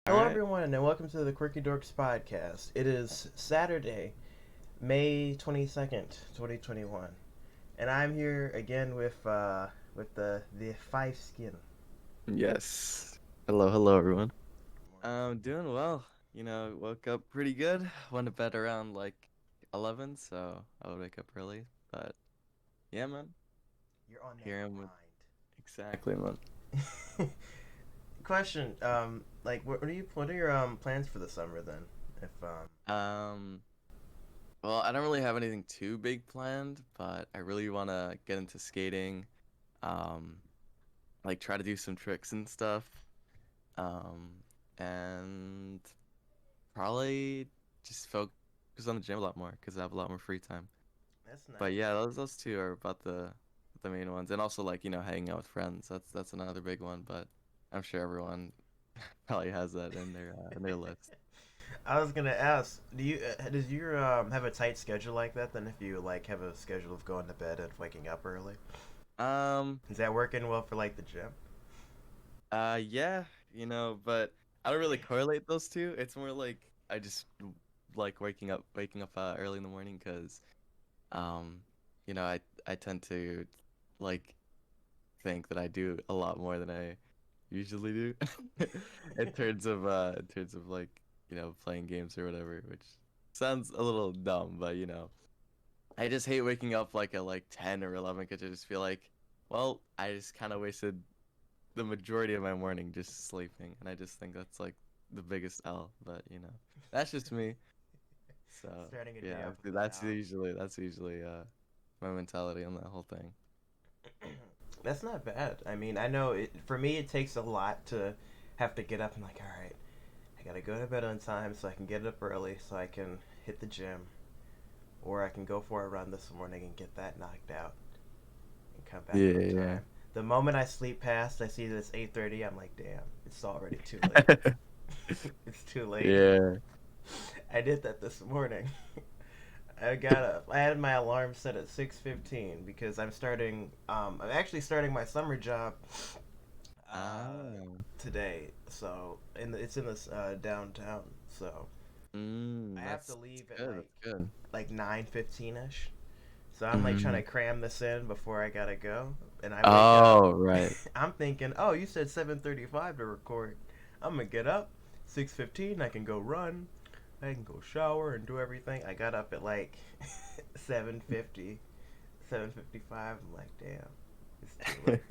All Hello, right. everyone, and welcome to the Quirky Dorks Podcast. It is Saturday, May 22nd, 2021, and I'm here again with the five skin. Yes. Hello, everyone. I'm doing well. Woke up pretty good. Went to bed around like 11, so I would wake up early. But yeah, man. You're on that Here I'm with exactly, man. grind. Question: what are your plans for the summer then? If Um, well, I don't really have anything too big planned, but I really want to get into skating. Um, like try to do some tricks and stuff. Um, and probably just focus on the gym a lot more because I have a lot more free time. That's But nice. yeah, those two are about the main ones, and also like hanging out with friends. That's another big one. But I'm sure everyone probably has that in their list. I was gonna ask, does your have a tight schedule like that? Then if you like have a schedule of going to bed and waking up early, Um, is that working well for like the gym? yeah, but I don't really correlate those two. It's more like I just like waking up early in the morning because um, I tend to like think that I do a lot more than I usually do in terms of like playing games or whatever, which sounds a little dumb, but I just hate waking up like at like 10 or 11 because I just feel like, well, I just kind of wasted the majority of my morning just sleeping, and I just think that's like the biggest L. But that's just me. So Starting a day yeah, off with a that's usually my mentality on that whole thing. That's not bad. I mean, I know for me it takes a lot to have to get up and like, all right, I gotta go to bed on time so I can get up early so I can hit the gym, or I can go for a run this morning and get that knocked out and come back on Yeah, time. The moment I sleep past, I see that it's 8:30. I'm like, damn, it's already too late. yeah. It's too late. Yeah. I did that this morning. I got up. I had my alarm set at 6:15 because I'm starting. I'm actually starting my summer job Ah. today. So, it's in this downtown. So I have to That's leave at good. That's good. like 9:15 ish. So I'm like trying Hmm. to cram this in before I gotta go. And I wake up. Oh, right. I'm thinking, oh, you said 7:35 to record. I'm gonna get up 6:15. I can go run. I can go shower and do everything. I got up at like 7:50, 7:55. I'm like, damn, it's too late.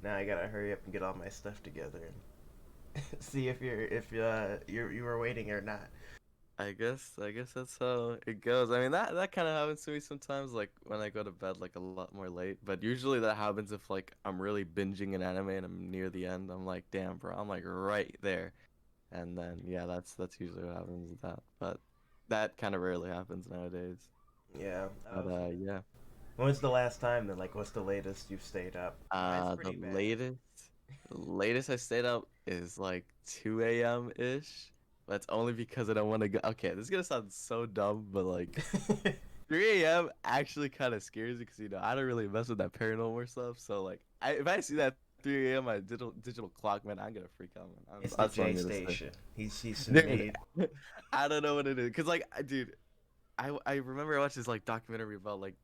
Now I gotta hurry up and get all my stuff together and see if you were waiting or not. I guess that's how it goes. I mean that kind of happens to me sometimes, like when I go to bed like a lot more late. But usually that happens if like I'm really binging an anime and I'm near the end. I'm like, damn, bro, I'm like right there. And then yeah, that's usually what happens with that. But that kind of rarely happens nowadays. Yeah, I But was. yeah. When's the last time then? Like, what's the latest you've stayed up? Mine's The pretty bad. latest I stayed up is like 2 a.m. ish. That's only because I don't want to go. Okay, this is gonna sound so dumb, but like 3 a.m. actually kind of scares me because I don't really mess with that paranormal stuff. So like, if I see that 3 a.m. my digital clock, man, I'm gonna freak out, man. It's the That's what I'm J gonna say, station. He's dude. made. I don't know what it is, cause like, dude, I remember I watched this like documentary about like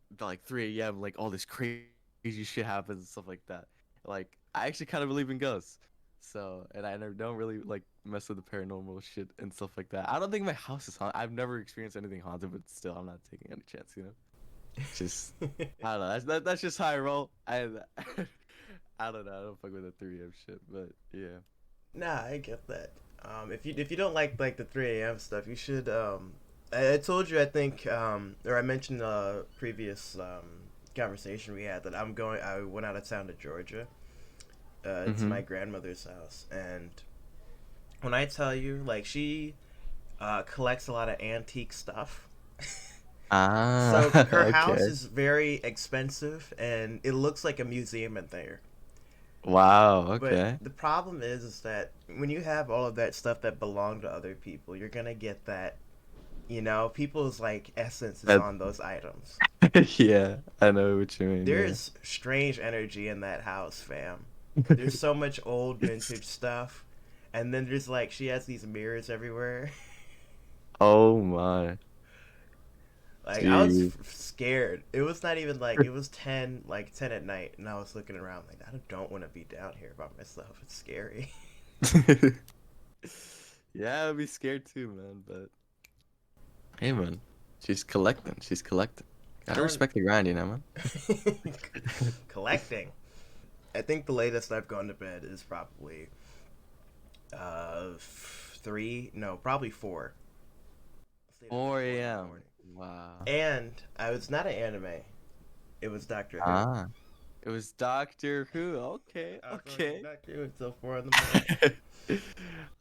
3 a.m. like all this crazy shit happens and stuff like that. Like I actually kind of believe in ghosts. So, and I don't really like mess with the paranormal shit and stuff like that. I don't think my house is haunted. I've never experienced anything haunted, but still, I'm not taking any chance. Just I don't know. That's just how I roll. I don't know. I don't fuck with the 3 a.m. shit, but yeah. Nah, I get that. If you don't like the 3 a.m. stuff, you should. I told you, I think, or I mentioned the previous conversation we had that I'm going. I went out of town to Georgia, to Mm-hmm. my grandmother's house, and when I tell you, like, she collects a lot of antique stuff. Ah, So her house okay. is very expensive, and it looks like a museum in there. Wow. But Okay. the problem is that when you have all of that stuff that belong to other people, you're gonna get that, people's like essence is That on those items. yeah, I know what you mean. Yeah. There's strange energy in that house, fam. There's so much old It's vintage stuff, And then there's like she has these mirrors everywhere. Oh my. Like I was Gee. scared. It was not even like it was 10 like 10 at night, and I was looking around like I don't want to be down here by myself. It's scary. Yeah, I'd be scared too, man. But hey, man, she's collecting. She's collecting. I Gotta don't respect the grind, man. collecting. I think the latest I've gone to bed is probably 3, no, probably 4. I stayed up till 4 4 in the a.m. morning. Wow. And I was not an anime. It was Doctor Who. Ah, it was Doctor Who. Okay, I was watching okay. Doctor Who until 4 in the morning.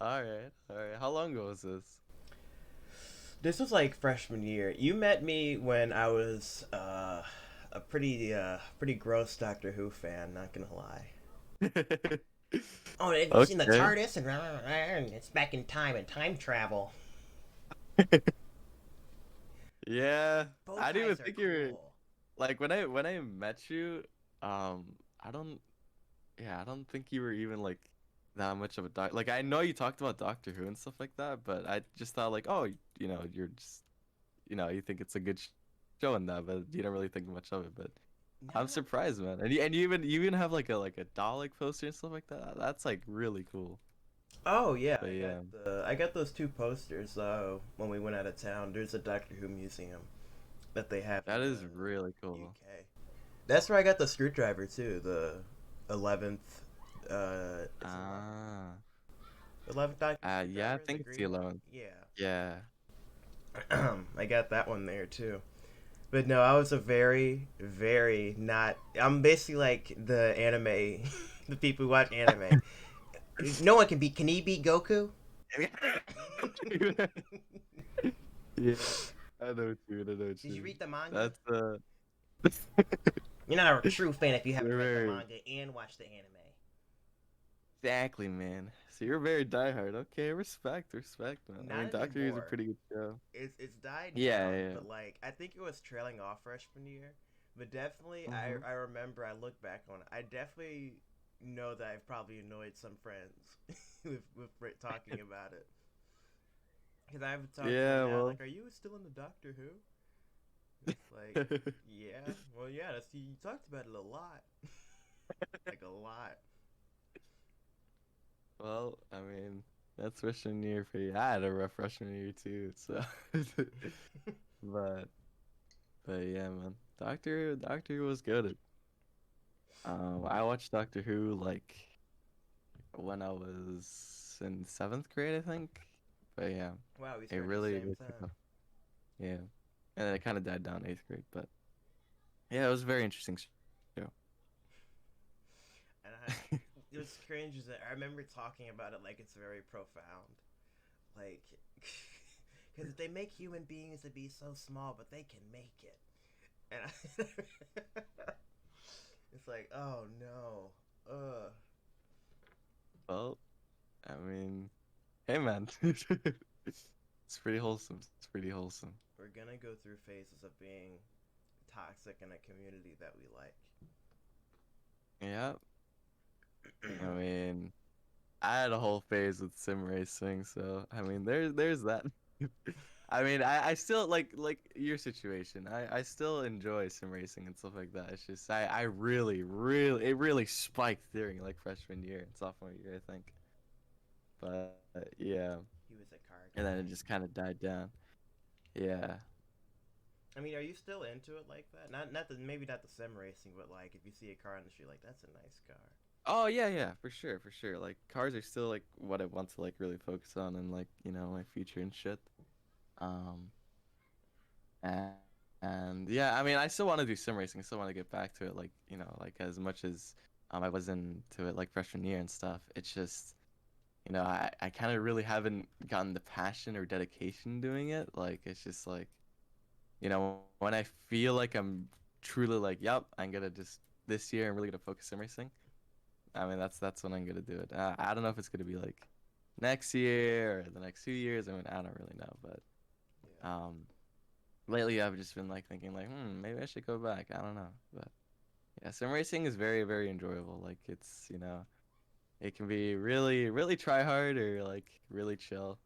All right, all right. How long ago was this? This was like freshman year. You met me when I was a pretty gross Doctor Who fan. Not gonna lie. Oh, have you seen the Okay. TARDIS? And it's back in time and time travel. Yeah, Bow I didn't even ties are think you were cool. like when I met you. I don't. Yeah, I don't think you were even like that much of a doc. Like I know you talked about Doctor Who and stuff like that, but I just thought like, oh, you're just, you think it's a good show and that, but you don't really think much of it. But I'm No. surprised, man. And you even have like a Dalek poster and stuff like that. That's like really cool. Oh yeah, But yeah, I got those 2 posters when we went out of town. There's a Doctor Who museum that they have that in is the really cool. UK. That's where I got the screwdriver too. The 11th is it 11th? Ah, 11th Doctor yeah, I screwdriver, the think it's the green one. 11th. Yeah. Yeah. I got that one there too. But no, I was a very, very not. I'm basically like the anime, the people who watch anime. No one can beat. Can he beat Goku? Yeah, I know what you mean. I know what Did you you mean. read the manga? That's You're not a true fan if you haven't you're read the very manga and watched the anime. exactly, man. So you're very diehard. Okay, respect, man. I Not mean, Doctor Who's a anymore. pretty good show. It's died Yeah, down, yeah. but like I think it was trailing off freshman year. But definitely, Mm-hmm. I remember I look back on it. I definitely know that I've probably annoyed some friends with talking about it. Because I've talked to them Yeah, now, well. like, are you still in the Doctor Who? It's like, yeah, well, yeah. That's you talked about it a lot, like a lot. Well, I mean, that's freshman year for you. I had a rough freshman year too, so but but yeah, man. Doctor Who was good. I watched Doctor Who like when I was in 7th grade, I think. But yeah, Wow, we it started at the really, same really took time. off. Yeah, and then it kind of died down 8th grade, but yeah, it was a very interesting show. And it was strange is that I remember talking about it like it's very profound. Like, because they make human beings to be so small, but they can make it. And it's like, oh no. Ugh. Well, I mean, hey man, it's pretty wholesome. It's pretty wholesome. We're gonna go through phases of being toxic in a community that we like. Yeah, I mean, I had a whole phase with sim racing, so I mean, there's that. I mean, I still like your situation. I still enjoy sim racing and stuff like that. It's just I really it really spiked during like freshman year and sophomore year, I think. But yeah, He was a car and then it guy. just kind of died down. Yeah. I mean, are you still into it like that? Not the maybe not the sim racing, but like if you see a car in the street, like that's a nice car. Oh yeah, yeah, for sure, for sure. Like cars are still like what I want to like really focus on and like, my future and shit. Um and, and yeah, I mean, I still want to do sim racing. I still want to get back to it like, like as much as I was into it like freshman year and stuff. It's just, I kind of really haven't gotten the passion or dedication doing it. Like it's just like, when I feel like I'm truly like, yep, I'm gonna just this year I'm really gonna focus sim racing. I mean, that's when I'm gonna do it. I don't know if it's gonna be like next year or the next 2 years. I mean, I don't really know, but Yeah. um, lately I've just been like thinking like, maybe I should go back. I don't know, but yeah, sim racing is very, very enjoyable. Like it's, It can be really, really try hard or like really chill.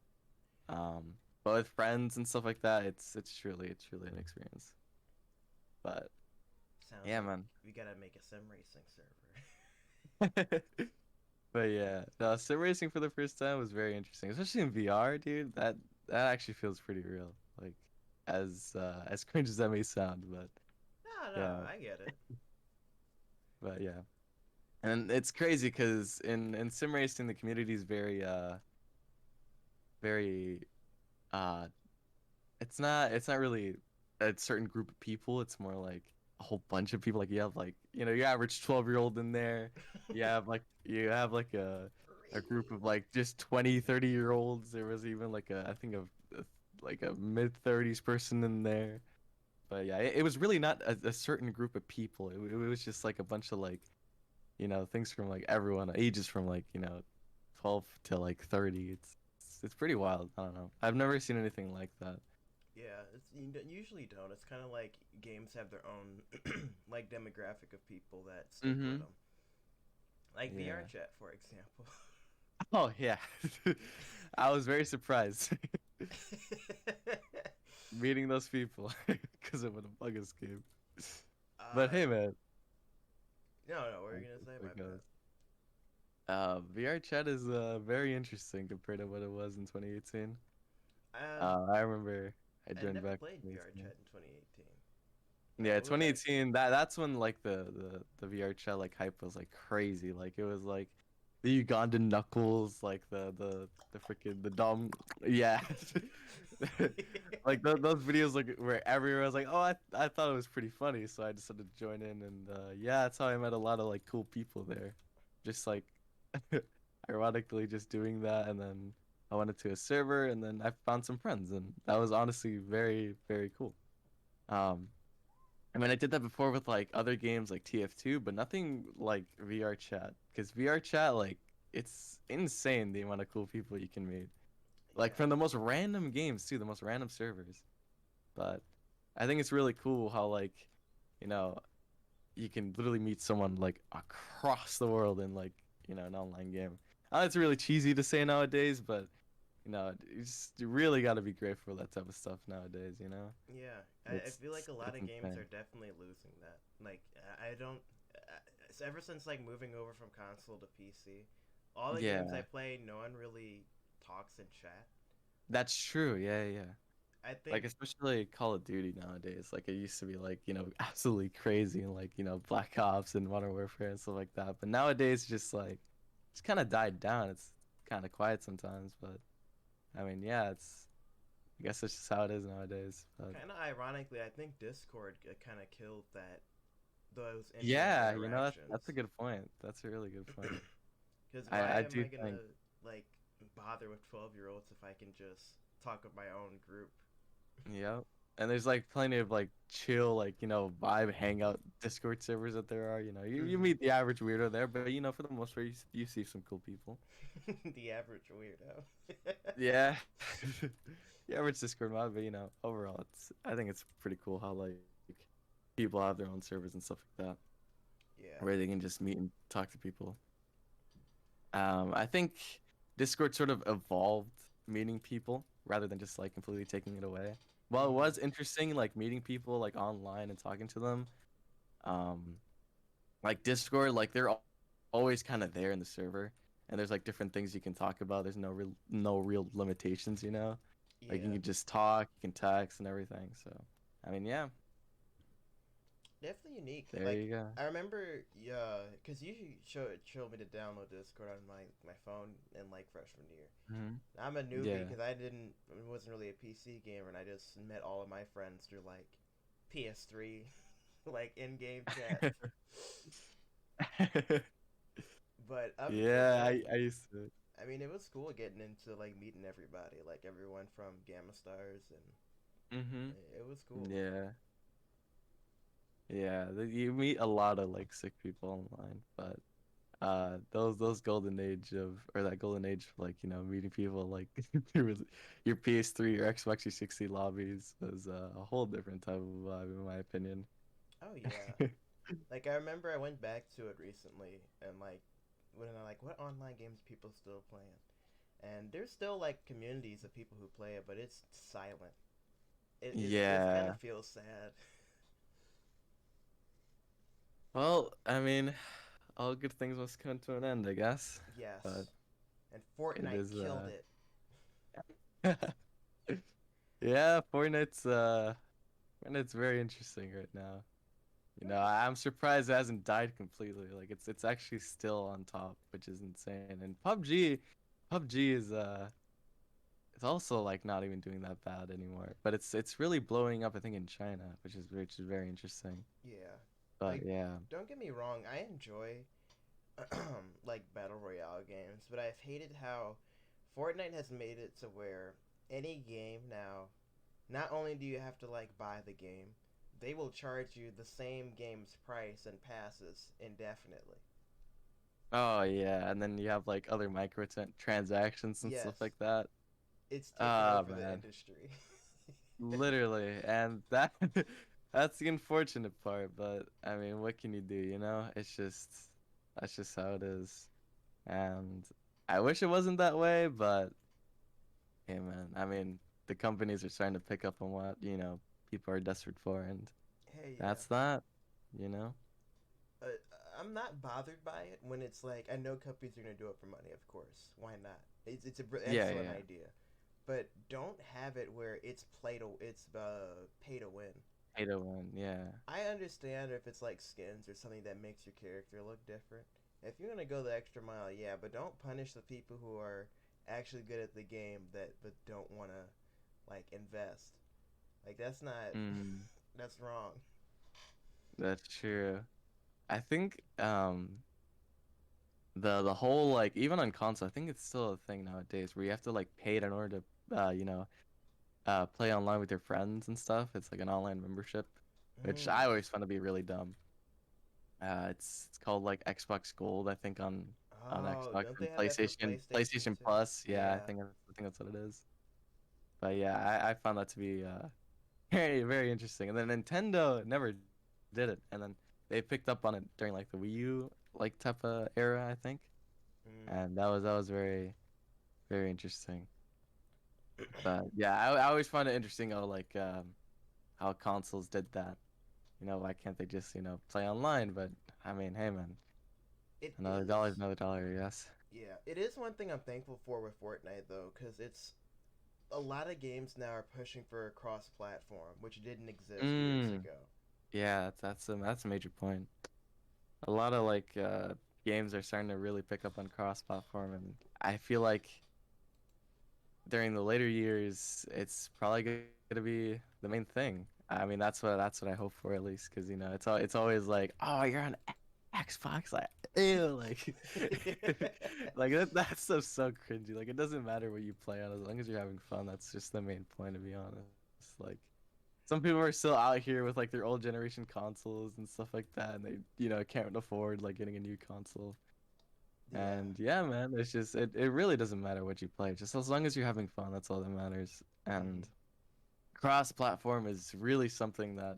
Um, but with friends and stuff like that, it's truly an experience. But Sounds yeah, like man. we gotta make a sim racing server. But yeah, no, sim racing for the first time was very interesting, especially in VR, dude. That actually feels pretty real. Like as cringe as that may sound, but No, no, yeah, I get it. but yeah. And it's crazy because in sim racing the community is very uh it's not really a certain group of people. It's more like a whole bunch of people. Like you have like your average 12-year-old in there. You have like a group of Really? like just 20, 30-year olds. There was even like I think like a mid 30s person in there. But yeah, it was really not a certain group of people. It was just like a bunch of like things from like everyone, ages from like 12 to like 30. It's pretty wild. I don't know. I've never seen anything like that. Yeah, usually don't. It's kind of like games have their own like demographic of people that stick with Mm-hmm. them. Like VR Yeah. chat, for example. Oh yeah. I was very surprised meeting those people because of an Among Us game. But uh, hey, man, no, no. What were you gonna say? My it bad. goes. VR chat is very interesting compared to what it was in 2018. I remember I I joined never back played in VR 2018. chat in 2018. Yeah, What was that? 2018. That's when like the VR chat like hype was like crazy. Like it was like the Ugandan knuckles, like the freaking the dumb, yeah. Like those videos like were everywhere. I was like, oh, I thought it was pretty funny, so I decided to join in, and yeah, that's how I met a lot of like cool people there. Just like ironically just doing that, and then I went into a server, and then I found some friends, and that was honestly very very cool. Um, I mean, I did that before with like other games like TF2, but nothing like VR chat. Because VR chat, like, it's insane the amount of cool people you can meet. Like Yeah, from the most random games too, the most random servers. But I think it's really cool how like, you know, you can literally meet someone like across the world in like, an online game. It's really cheesy to say nowadays, but you really got to be grateful for that type of stuff nowadays. yeah. I It's feel like a lot it's of games insane. are definitely losing that. Like I don't. Ever since like moving over from console to PC, all the games I Yeah. play, no one really talks in chat. That's true. Yeah, yeah. I Like think especially Call of Duty nowadays. Like it used to be like, absolutely crazy and like, Black Ops and Modern Warfare and stuff like that. But nowadays just like it's kind of died down. It's kind of quiet sometimes, but I mean, yeah, I guess it's just how it is nowadays. But kind of ironically, I think Discord kind of killed that those in-game yeah, that's a interactions. good point. That's a really good point. Because I why I am do I think gonna like bother with 12-year-olds if I can just talk with my own group? yeah. And there's like plenty of like chill, like, vibe hangout Discord servers that there are. You Hmm. meet the average weirdo there, but for the most part, you see some cool people. The average weirdo. Yeah. The average Discord mod, but overall, I think it's pretty cool how like people have their own servers and stuff like that, Yeah. where they can just meet and talk to people. I think Discord sort of evolved meeting people rather than just like completely taking it away. While it Hmm. was interesting, like meeting people like online and talking to them, um, like Discord, like they're always kind of there in the server, and there's like different things you can talk about. There's no real limitations. Like you Yeah. can just talk, you can text and everything. So, I mean, yeah, Definitely unique. there Like you go. I remember, yeah, because you showed me to download Discord on my phone in like freshman year. Hmm. I'm a newbie Yeah. because I wasn't really a PC gamer, and I just met all of my friends through like PS3, like in-game chat. But other than Yeah, that, I used to. I mean, it was cool getting into like meeting everybody, like everyone from Gamma Stars, and Hmm. it was cool. Yeah. Yeah, you meet a lot of like sick people online, but those golden age of or that golden age for like meeting people like through your PS3 or Xbox 360 lobbies was a whole different type of vibe in my opinion. Oh yeah, like I remember I went back to it recently, and like when I like what online games people still playing, and there's still like communities of people who play it, but it's silent. It kind of Yeah. feels sad. Well, I mean, all good things must come to an end, I guess. But Yes, and it Fortnite is killed it. yeah, Fortnite's very interesting right now. I'm surprised it hasn't died completely. Like it's actually still on top, which is insane. And PUBG is it's also like not even doing that bad anymore. But it's really blowing up, I think, in China, which is very interesting. Yeah, But like yeah. don't get me wrong, I enjoy like battle royale games, but I've hated how Fortnite has made it to where any game now, not only do you have to like buy the game, they will charge you the same game's price and passes indefinitely. Oh yeah, and then you have like other transactions and stuff Yes, like that. it's taken Ah over the man, industry. literally, and that that's the unfortunate part. But I mean, what can you do? That's just how it is. And I wish it wasn't that way, but hey man, I mean, the companies are starting to pick up on what people are desperate for, and Hey, yeah. that's that. You know? Uh, I'm not bothered by it when it's like I know companies are gonna do it for money. Of course, why not? It's an Yeah, excellent yeah. idea, but don't have it where it's pay to win. Pay to win. Yeah. I understand if it's like skins or something that makes your character look different. If you're gonna go the extra mile, yeah, but don't punish the people who are actually good at the game that but don't want to like invest. Like that's not Mm, that's wrong. that's true. I think the whole like even on console, I think it's still a thing nowadays where you have to like pay it in order to play online with your friends and stuff. It's like an online membership, which I Mm. always found to be really dumb. It's called like Xbox Gold, I think on Oh, Xbox don't they and have that for PlayStation PlayStation too? Plus. Yeah, Yeah. I think that's what it is. But yeah, I found that to be very very interesting. And then Nintendo never did it, and then they picked up on it during like the Wii U like type of era, I think. Mm. And that was very very interesting. But yeah, I always find it interesting how consoles did that. Why can't they just play online? But I mean, hey man, It another dollar is is. another dollar, yes. Yeah, it is one thing I'm thankful for with Fortnite though, because it's a lot of games now are pushing for a cross-platform, which didn't exist years Mm, ago. yeah, that's a major point. A lot of games are starting to really pick up on cross-platform, and I feel like during the later years, it's probably gonna be the main thing. I mean, that's what I hope for at least, because it's always like, oh, you're on Xbox, like ew, like like that stuff's so cringy. Like it doesn't matter what you play on, as long as you're having fun. That's just the main point, to be honest. Like some people are still out here with like their old generation consoles and stuff like that, and they can't afford like getting a new console. Yeah. And yeah, man, it really doesn't matter what you play, just as long as you're having fun, that's all that matters. Mm. And cross-platform is really something that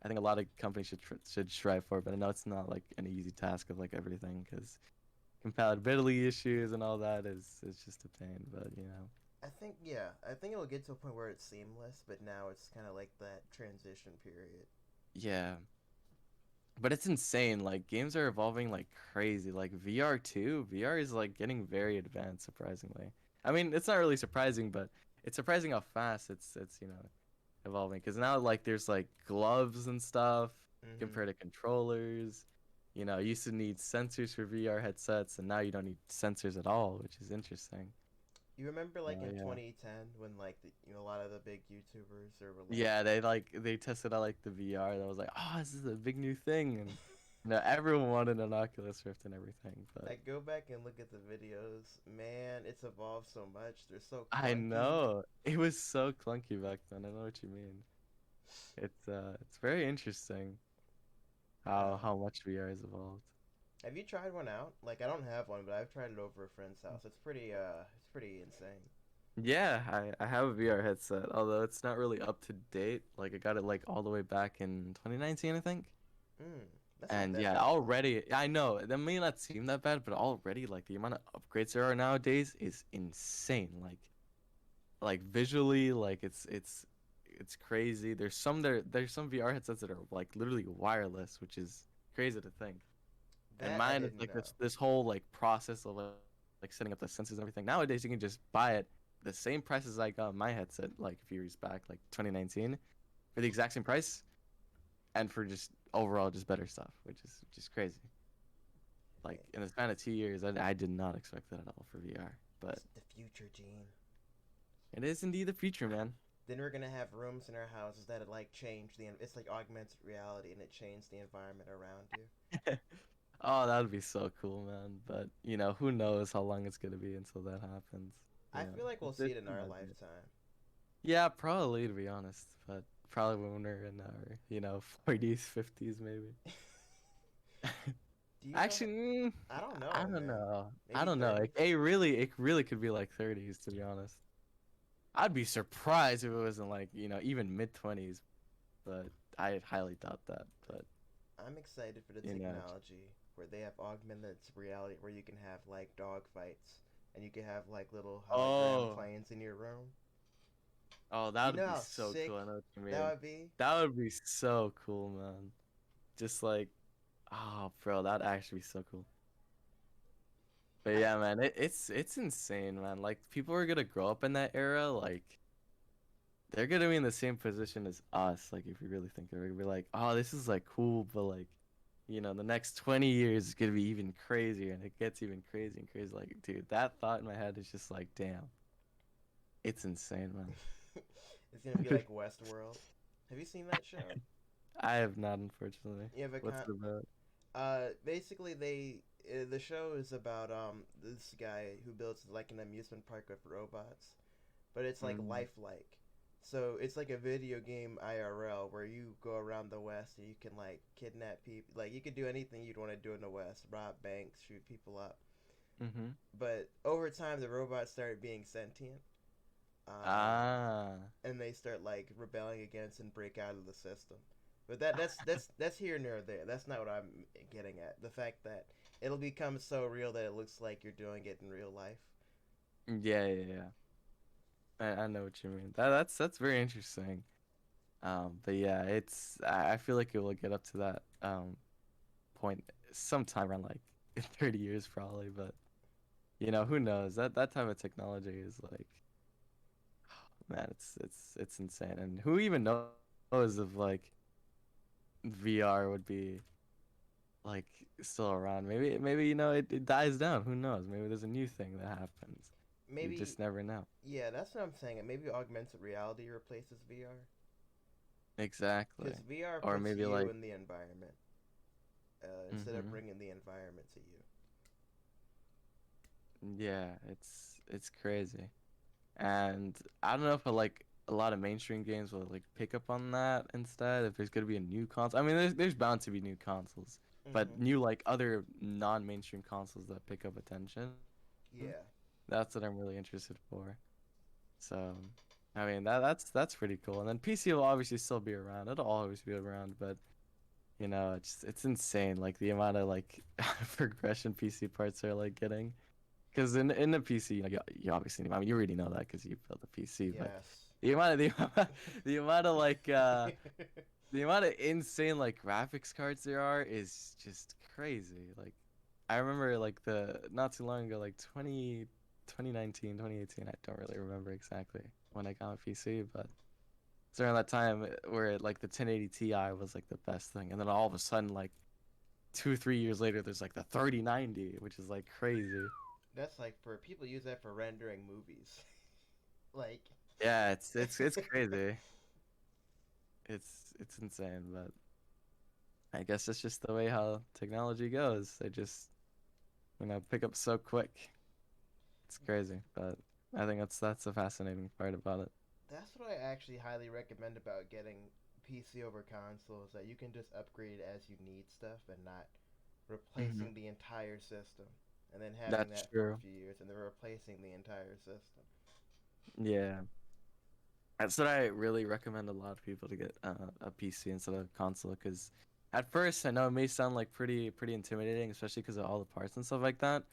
I think a lot of companies should strive for, but I know it's not like an easy task of like everything because compatibility issues and all that is just a pain. But I think it'll get to a point where it's seamless, but now it's kind of like that transition period. yeah. But it's insane. Like games are evolving like crazy. Like VR too. VR is like getting very advanced, surprisingly. I mean, it's not really surprising, but it's surprising how fast it's evolving. Because now like there's like gloves and stuff Mm-hmm. compared to controllers. You used to need sensors for VR headsets, and now you don't need sensors at all, which is interesting. You remember like in Yeah. 2010 when like a lot of the big YouTubers were like Yeah, they tested out like the VR. That was like, oh, this is a big new thing, and everyone wanted an Oculus Rift and everything. But like go back and look at the videos. Man, it's evolved so much. They're so I clunky. know it was so clunky back then. I know what you mean. It's very interesting how much VR has evolved. Have you tried one out? Like I don't have one, but I've tried it over a friend's house. It's pretty insane. Yeah, I have a VR headset, although it's not really up to date. Like I got it like all the way back in 2019, I think. Mm. That's not And that yeah, bad. already I know that may not seem that bad, but already like the amount of upgrades there are nowadays is insane. Like visually, like it's crazy. There's some VR headsets that are like literally wireless, which is crazy to think. And That I mine is didn't like know. this whole like process of like setting up the sensors and everything. Nowadays you can just buy it the same price as I got my headset like a few years back, like 2019, for the exact same price and for just overall just better stuff, which is crazy. Like Hey, in the span of 2 years, I did not expect that at all for VR, but it's the future, Gene. it is indeed the future, man. Then we're gonna have rooms in our houses that like change the. It's like augmented reality, and it changed the environment around you. Oh, that would be so cool, man. But who knows how long it's gonna be until that happens. I feel like we'll see it in It our might be. lifetime. Yeah, probably to be honest, but probably when we're in our 40s, 50s, maybe. Do you know? Actually, I don't I know, don't man. know. I Maybe don't know. 30s. It really could be like 30s, to be honest. I'd be surprised if it wasn't like even mid 20s, but I highly doubt that. But I'm excited for the you know, technology where they have augmented reality, where you can have like dog fights, and you can have like little hologram oh, planes in your room. oh, Do that you would know be how so sick cool. I know what you that mean. would be? That would be so cool, man. Just like, oh, bro, that'd actually be so cool. But I yeah, man, it's insane, man. Like people are gonna grow up in that era, like they're gonna be in the same position as us. Like if you really think they're gonna be like, oh, this is like cool, but like, the next 20 years is gonna be even crazier, and it gets even crazy and crazy. Like, dude, that thought in my head is just like, damn, it's insane, it's gonna be man. like Westworld. Have you seen that show? I have not, unfortunately. You have a What's con. it about? Basically, the show is about this guy who builds like an amusement park with robots, but it's like Mm. lifelike. So it's like a video game IRL where you go around the West and you can like kidnap people. Like you could do anything you'd want to do in the West: rob banks, shoot people up. Mhm. But over time, the robots started being sentient, um, Ah. and they start like rebelling against and break out of the system. But that's here nor there. That's not what I'm getting at. The fact that it'll become so real that it looks like you're doing it in real life. Yeah, yeah, yeah. I know what you mean. That's very interesting. But yeah, I feel like it will get up to that point sometime around like in 30 years probably, but who knows? That type of technology is like, man, it's insane. And who even knows if like VR would be like still around? Maybe it dies down. Who knows? Maybe there's a new thing that happens. You Maybe just never know. yeah, that's what I'm saying. Maybe augmented reality replaces VR Exactly. because VR Or puts maybe you like in the environment instead of mhm. bringing the environment to you. Yeah, it's crazy. And I don't know if like a lot of mainstream games will like pick up on that instead. If there's gonna be a new console, I mean, there's bound to be new consoles, but Hmm. new like other non-mainstream consoles that pick up attention. Yeah, That's what I'm really interested for. So, I mean, that's pretty cool. And then PC will obviously still be around. It'll always be around, but it's insane like the amount of like progression PC parts are like getting. Because in the PC, you obviously, I mean, you already know that because you built a PC, but yes. the amount of like the amount of insane like graphics cards there are is just crazy. Like I remember like the not too long ago, like 2019, 2018, I don't really remember exactly when I got my PC, but it's around that time where like the 1080 Ti was like the best thing, and then all of a sudden like 2 3 years later, there's like the 3090, which is like crazy. That's like for people use that for rendering movies. Like Yeah, it's crazy. It's insane, but I guess it's just the way how technology goes. They just, pick up so quick. It's crazy, but I think that's the fascinating part about it. that's what I actually highly recommend about getting PC over console is that you can just upgrade as you need stuff and not Hmm. replacing the entire system and then having That's that for a true. few years and then replacing the entire system. Yeah. That's what I really recommend a lot of people to get a PC instead of console because at first, I know it may sound like pretty intimidating, especially because of all the parts and stuff like that.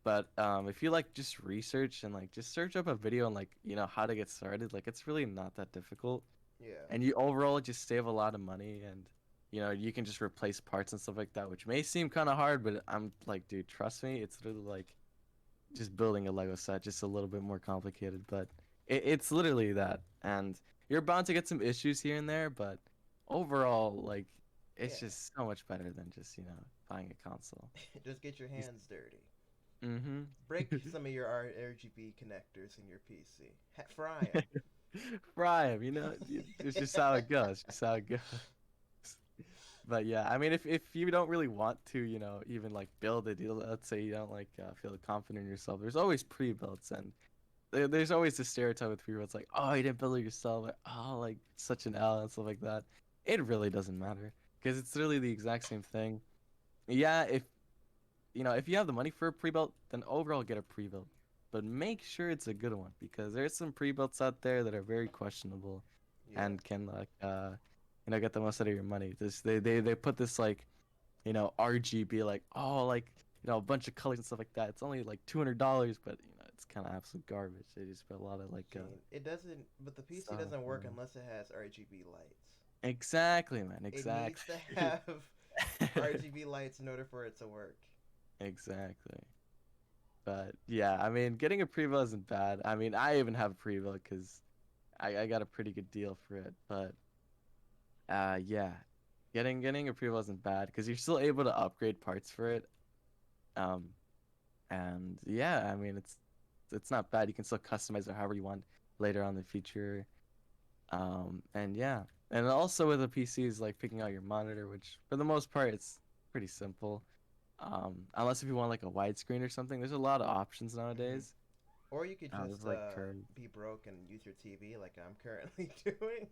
But if you like just research and like just search up a video on like how to get started, like it's really not that difficult, Yeah. and you overall just save a lot of money, and you can just replace parts and stuff like that, which may seem kind of hard, but I'm like, dude, trust me, it's literally like just building a Lego set, just a little bit more complicated, but it's literally that, and you're bound to get some issues here and there, but overall, like, it's Yeah. just so much better than just buying a console. Just get your Just, hands dirty. mm-hmm. Break some of your RGB connectors in your PC. Fry them. Fry 'em, it's just how it goes. Just how it goes. But yeah, I mean, if you don't really want to, even like build it, let's say you don't like feel confident in yourself. There's always pre-builds, and there's always this stereotype with people. It's like, oh, you didn't build it yourself. Like, oh, like such an L and stuff like that. It really doesn't matter because it's really the exact same thing. Yeah, if you have the money for a pre-built, then overall get a pre-built. But make sure it's a good one because there's some pre-builts out there that are very questionable Yeah. and can like get the most out of your money. They put this like, RGB like, oh, like, a bunch of colors and stuff like that. It's only like $200, but it's kind of absolute garbage. They just put a lot of like See, it doesn't, but the PC stuff. doesn't work unless it has RGB lights. Exactly, man. It needs to Exactly. have RGB lights in order for it to work. Exactly. But yeah, I mean, getting a pre-built isn't bad. I mean, I even have a pre-built because I got a pretty good deal for it. But yeah, getting a pre-built isn't bad because you're still able to upgrade parts for it. Um, and yeah, I mean, it's not bad. You can still customize it however you want later on in the future. And yeah, and also with the PC is like picking out your monitor, which for the most part it's pretty simple. Unless if you want like a widescreen or something, there's a lot of options Hmm. nowadays. Or you could There's just like curves. be broke and use your TV like I'm currently doing.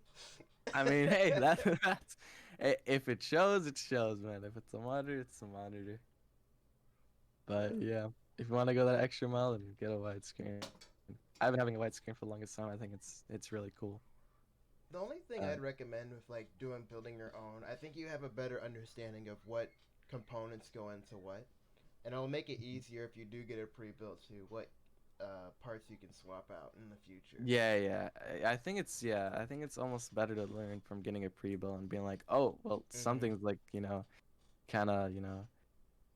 I mean, hey, that's if it shows, it shows, man. If it's a monitor, it's a monitor. Yeah. But yeah, if you want to go that extra mile, then get a widescreen. I've been having a widescreen for the longest time. I think it's really cool. The only thing Uh, I'd recommend with like building your own, I think you have a better understanding of what components go into what, and it'll make it easier if you do get a pre-built to what parts you can swap out in the future. yeah, yeah. I think it's almost better to learn from getting a pre-built and being like, oh, well, Hmm. something's like, kind of,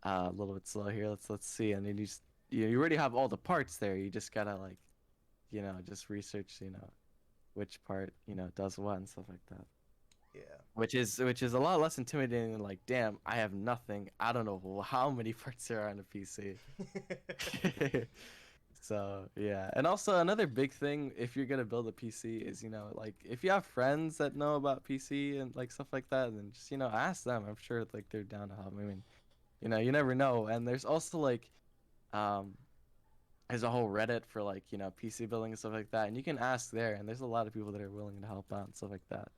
a little bit slow here. Let's see. And then you already have all the parts there. You just gotta like, just research, which part, does what and stuff like that. Yeah. Which is a lot less intimidating than like, damn, I have nothing. I don't know how many parts there are on a PC. So yeah, and also another big thing if you're gonna build a PC is like if you have friends that know about PC and like stuff like that, then just ask them. I'm sure like they're down to help. I mean, you never know. And there's also like um there's a whole Reddit for like PC building and stuff like that, and you can ask there. And there's a lot of people that are willing to help out and stuff like that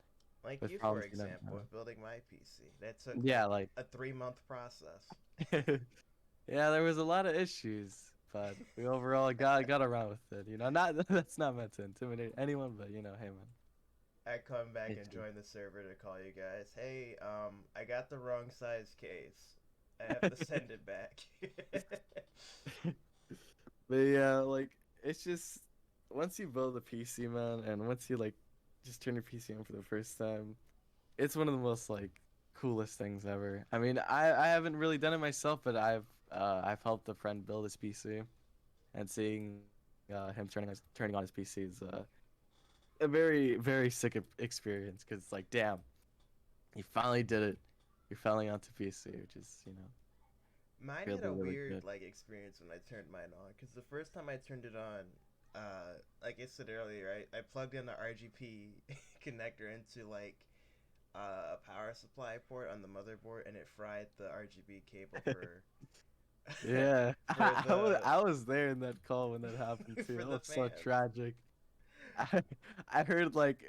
Like with you, for problems you never example, know. with building my PC, that took Yeah, like like a 3 month process. yeah, there was a lot of issues, but we overall got around with it. Not that's not meant to intimidate anyone, but hey man, I come back and it's join the server to call you guys. Hey, I got the wrong size case. I have to send it back. but yeah, like it's just once you build a PC, man, and once you like just turn your PC on for the first time, it's one of the most like coolest things ever. I mean, I haven't really done it myself, but I've helped a friend build his PC, and seeing him turning on his PC is a very sick experience because it's like, damn, you finally did it. You're finally onto PC, which is Mine had really a really weird good. like experience when I turned mine on because the first time I turned it on, like I said earlier, I plugged in the RGB connector into like a power supply port on the motherboard and it fried the RGB cable for Yeah, for the I was there in that call when that happened too. for That the was so fans. tragic. I I heard like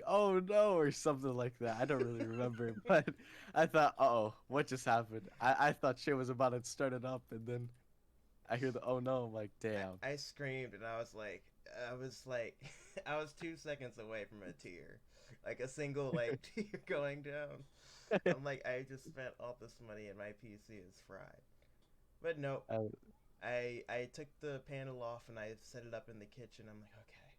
oh no or something like that. I don't really remember, but I thought, oh, what just happened? I thought shit was about to start it up, and then I hear the oh no. I'm like, damn. I screamed and I was like, I was 2 seconds away from a tear. like a single like tear going down. I'm like, I just spent all this money and my PC is fried. But nope. Uh, I took the panel off and I set it up in the kitchen. I'm like, okay.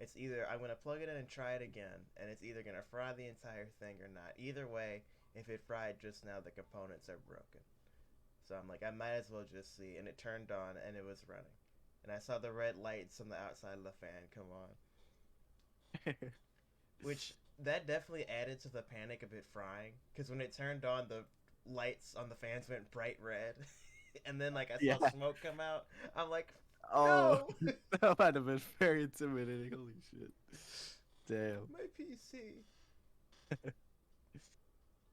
It's either I'm gonna plug it in and try it again, and it's either gonna fry the entire thing or not. Either way, if it fried just now, the components are broken. So I'm like, I might as well just see. And it turned on and it was running. And I saw the red lights on the outside of the fan come on. Which that definitely added to the panic of it frying. Because when it turned on, the lights on the fans went bright red. And then like I saw yeah. smoke come out. I'm like, Oh, no, that might have been very intimidating. Holy shit. Damn. my PC.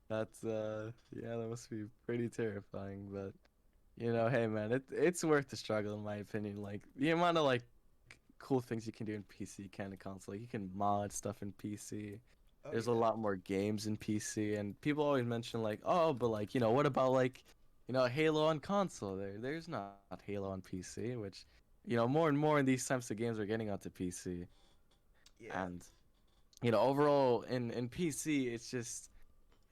That's yeah, that must be pretty terrifying, but hey man, it's worth the struggle in my opinion. Like the amount of like cool things you can do in PC kind of console. Like, you can mod stuff in PC. Oh There's a yeah. lot more games in PC, and people always mention like, oh, but like, what about like, Halo on console? There's not Halo on PC, which, more and more in these types of games are getting onto PC. Yeah. And, overall in PC, it's just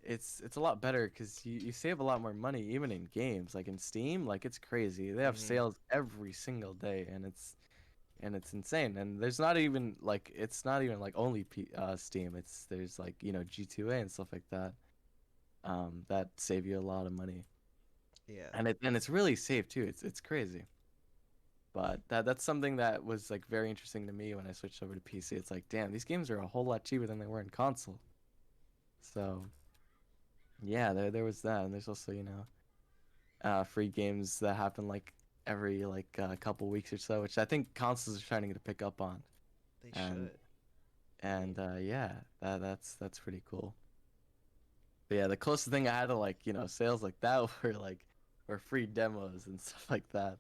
it's a lot better because you save a lot more money even in games. Like in Steam, like it's crazy. They have Mhm. sales every single day, and it's insane. And it's not even like only Steam. There's like G2A and stuff like that. That save you a lot of money, Yeah. and it's really safe too. It's crazy. But that's something that was like very interesting to me when I switched over to PC. It's like, damn, these games are a whole lot cheaper than they were in console. So yeah, there was that, and there's also free games that happen like every like couple weeks or so, which I think consoles are starting to pick up on. They And should. I and mean, yeah, that's pretty cool. But yeah, the closest thing I had to like sales like that were free demos and stuff like that.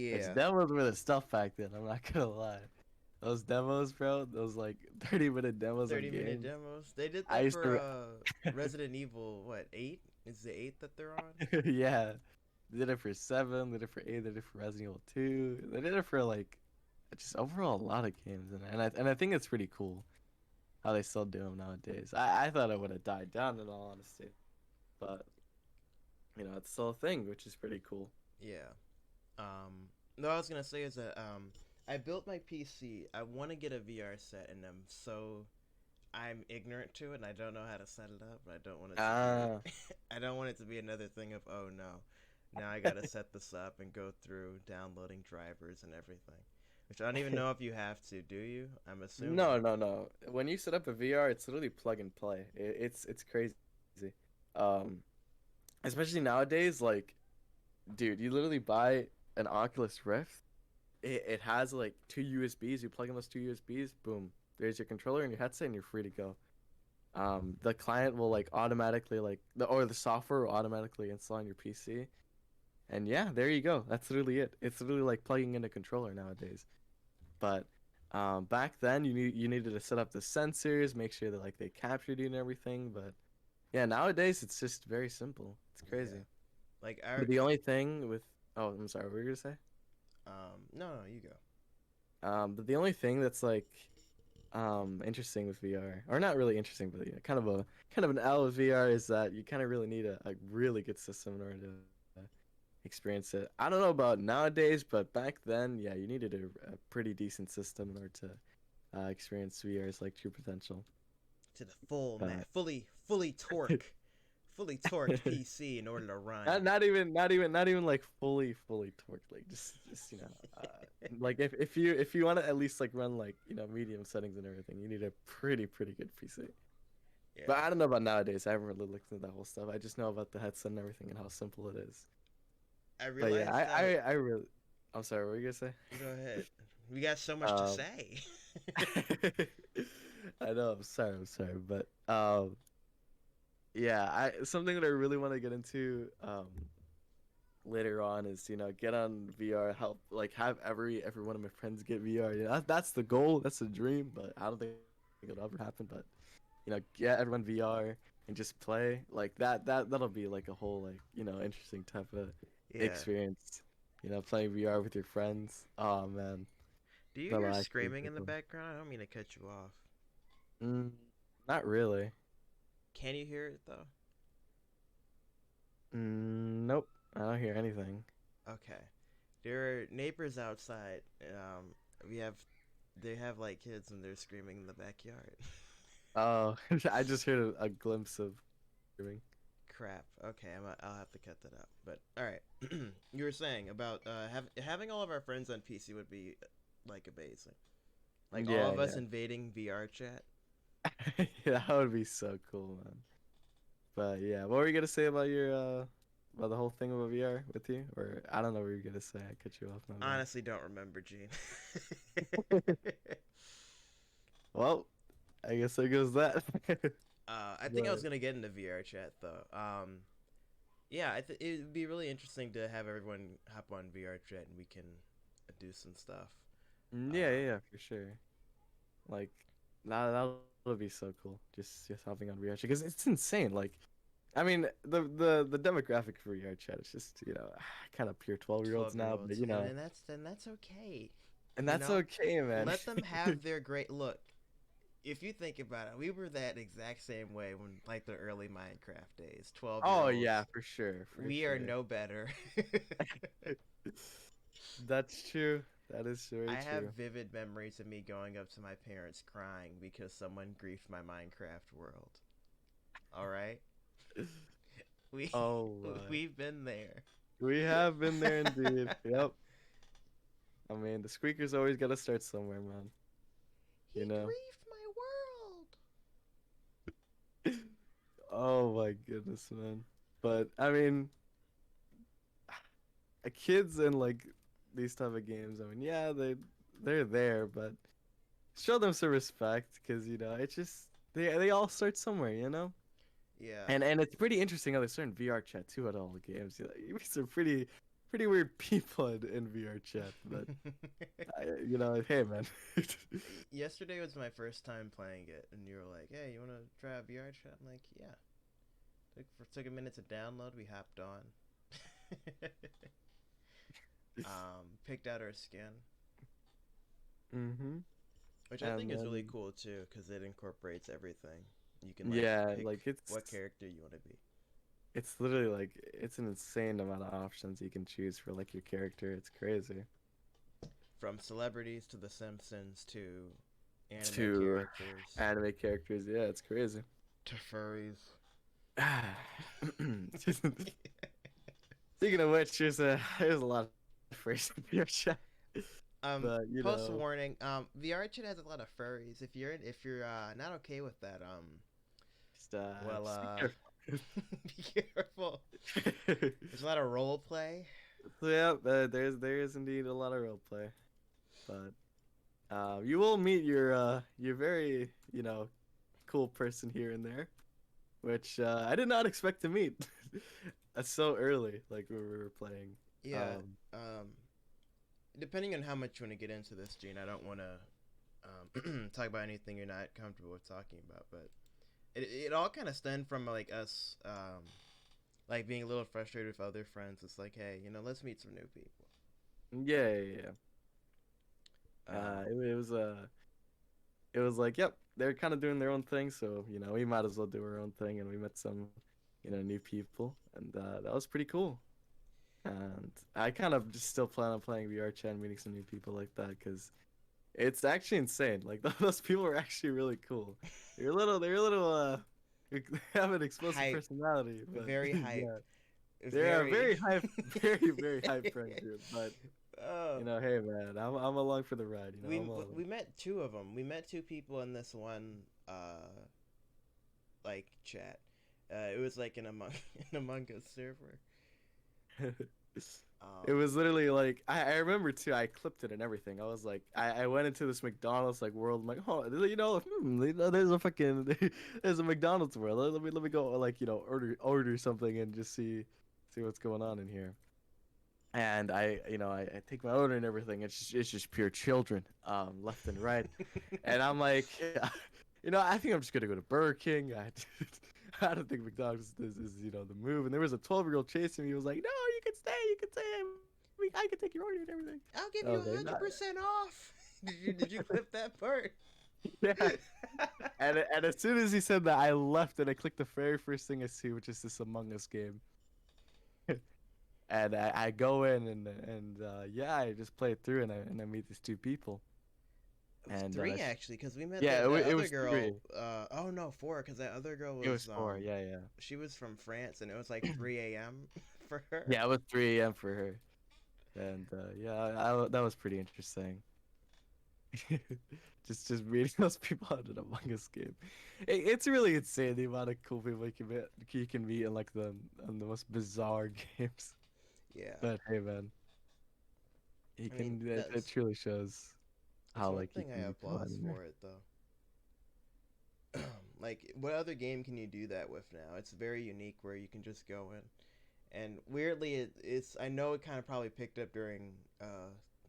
Which yeah. demos were the stuff back then. I'm not gonna lie. Those demos, bro, those like 30-minute demos on 30-minute games. demos. They did I that used for to, Resident Evil, what, 8? Is the 8 that they're on? yeah, they did it for 7, they did it for 8, they did it for Resident Evil 2. They did it for like just overall a lot of games, and I think it's pretty cool how they still do them nowadays. I thought it would have died down in all honesty, but it's still a thing, which is pretty cool. Yeah. No, I was gonna say is that I built my PC. I want to get a VR set, and I'm ignorant to it, and I don't know how to set it up. And I don't want it to be Ah, I don't want it to be another thing of, oh no, now I gotta set this up and go through downloading drivers and everything. Which I don't even know if you have to. Do you? I'm no, assuming. no, no. When you set up a VR, it's literally plug and play. It's crazy. Um, Especially nowadays, like, dude, you literally buy an Oculus Rift. It has like two USBs. You plug in those two USBs, boom. There's your controller and your headset, and you're free to go. The client will like automatically or the software will automatically install on your PC. And yeah, there you go. That's literally it. It's literally like plugging in a controller nowadays. But back then you needed to set up the sensors, make sure that like they captured you and everything. But yeah, nowadays it's just very simple. It's Yeah. crazy. Like But the only thing with I'm sorry, what were you gonna say? no, no, you go. But the only thing that's like interesting with VR, or not really interesting, but yeah, kind of an L with VR is that you kind of really need a really good system in order to experience it. I don't know about nowadays, but back then, yeah, you needed a pretty decent system in order to experience VR's like true potential. To the full But fully fully torqued PC in order to not run. not even like fully torqued, like just like if you want to at least like run like medium settings and everything, you need a pretty good PC. But Yeah. I don't know about nowadays. I haven't really looked into that whole stuff. I just know about the headset and everything and how simple it is. I But yeah, realized that. I really, I'm sorry, what were you gonna say? Go ahead. We got so much to Um, say. I know. I'm sorry, but yeah, I something that I really want to get into later on is get on VR, help like have every one of my friends get VR. That's the goal, that's the dream, but I don't think it'll ever happen. But get everyone VR and just play like that'll be like a whole like interesting type of Yeah. experience. Playing VR with your friends. Oh man, Do you hear that'll actually be screaming in pretty the cool. background? I don't mean to cut you off. Mm. Not really. Can you hear it though? Nope. I don't hear anything. Okay. There are neighbors outside. We have they have like kids and they're screaming in the backyard. Oh, I just heard a glimpse of screaming. Crap. Okay, I'll have to cut that out. But all right, you were saying about having all of our friends on PC would be like amazing. Like all Yeah, of us yeah. invading VR chat. Yeah, that would be so cool, man. But yeah, what were you gonna say about your about the whole thing about VR with you? Or I don't know what you were gonna say. I cut you off, my Honestly, don't remember, Gene. bad. Well, I guess there goes that. I think I was But gonna get into VR chat though. Yeah, it would be really interesting to have everyone hop on VR chat and we can do some stuff. yeah, yeah, Um, yeah, for sure. Like that would be so cool. Just hopping on VR chat because it's insane. Like I mean, the demographic for VR chat is just kind of pure 12-year-olds 12 year now, but olds, and that's okay. and You that's know, okay, man. let them have their great look. If you think about it, we were that exact same way when like the early Minecraft days. 12 year Oh yeah, olds. for sure, for We are sure. no better. That's true. That is I very have true. vivid memories of me going up to my parents crying because someone griefed my Minecraft world. All right, we Oh my. we've been there. We have been there indeed. Yep. I mean, the squeaker's always got to start somewhere, man. He You know? griefed my world. Oh my goodness, man. But I mean, kids and like these type of games, I mean, yeah, they're there, but show them some respect because it's just they all start somewhere, you know? Yeah. And it's pretty interesting how they start in VR chat too at all the games. You meet some pretty weird people in VR chat, but hey man. Yesterday was my first time playing it, and you were like, "Hey, you want to try a VR chat?" I'm like, "Yeah." Took a minute to download. We hopped on. Picked out our skin, Mm-hmm. which I And think is really then cool too, because it incorporates everything. You can like yeah, pick like what character you want to be. it's literally like it's an insane amount of options you can choose for like your character. It's crazy. From celebrities to The Simpsons to anime To characters anime characters, yeah, it's crazy. to furries. Speaking of which, there's a lot of phrases in VR chat, but Post warning. VR chat has a lot of furries. If you're not okay with that, just well, just be careful. be careful. There's a lot of role play. So yeah, there is indeed a lot of role play, but you will meet your very cool person here and there, which I did not expect to meet. So early, like when we were playing. Yeah. Um, Um, Depending on how much you want to get into this, Gene, I don't want to talk about anything you're not comfortable with talking about, but it all kind of stemmed from like us like being a little frustrated with other friends. It's like, hey, let's meet some new people. yeah, yeah, yeah. Um, It was like, yep, they're kind of doing their own thing, so we might as well do our own thing, and we met some new people, and that was pretty cool. And I kind of just still plan on playing VR chat and meeting some new people like that because it's actually insane. Like those people are actually really cool. They're a little they have an explosive hype, personality, but very hype, yeah, they're a very. very hype, very hype friend group. But Oh, hey man, I'm along for the ride. we I'm all we met two of them. We met two people in this one like chat. It was like in Among an Among Us server. in. It Um, was literally like I remember too. I clipped it and everything. I was like, I went into this McDonald's like world. I'm like, oh, there's a fucking there's a McDonald's world. Let me go like order something and just see what's going on in here. And I take my order and everything. It's just pure children, left and right. And I'm like, I think I'm just gonna go to Burger King. I don't think McDonald's is the move. And there was a 12-year-old chasing me. He was like, no, you can stay. You can stay. I can take your order and everything. I'll give I you was like, 100% off. Did you clip that part? Yeah. And as soon as he said that, I left and I clicked the very first thing I see, which is this Among Us game. And I go in and yeah, I just play it through and I meet these two people. It was And three actually, because we met yeah, that it other was girl. three. Oh no, four, because that other girl It was was four. Yeah, yeah. she was from France, and it was like 3 a.m. for her. Yeah, it was 3 a.m. for her. And yeah, that was pretty interesting. Just meeting those people at an Among Us game. It's really insane the amount of cool people you can meet in like the most bizarre games. Yeah, But hey, man, he I mean can. It that's truly shows that's how one like you thing I can meet people applaud anywhere. for it though. Like, what other game can you do that with now? It's very unique where you can just go in, and weirdly, it's I know it kind of probably picked up during